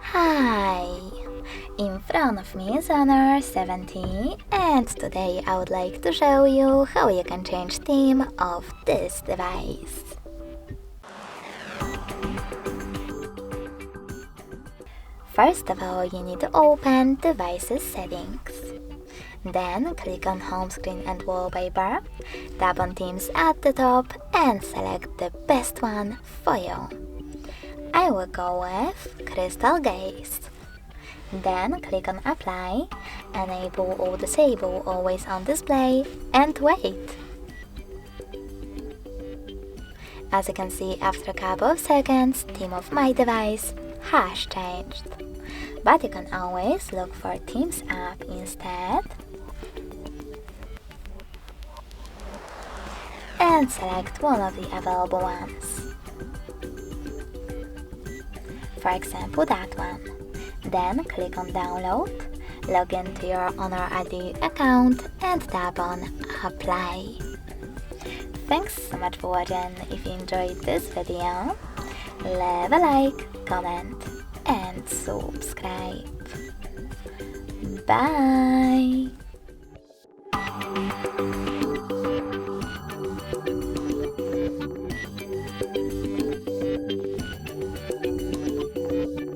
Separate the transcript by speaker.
Speaker 1: Hi! In front of me is Honor 70 and today I would like to show you how you can change theme of this device. First of all, you need to open Devices Settings. Then click on Home Screen and Wallpaper, tap on Themes at the top and select the best one for you. I will go with Crystal Gaze. Then click on Apply, enable or disable Always on Display and wait. As you can see, after a couple of seconds, theme of my device has changed. But you can always look for Themes app instead and select one of the available ones. For example, that one. Then click on Download, log into your Honor ID account and tap on Apply. Thanks so much for watching. If you enjoyed this video, leave a like, comment and subscribe. Bye!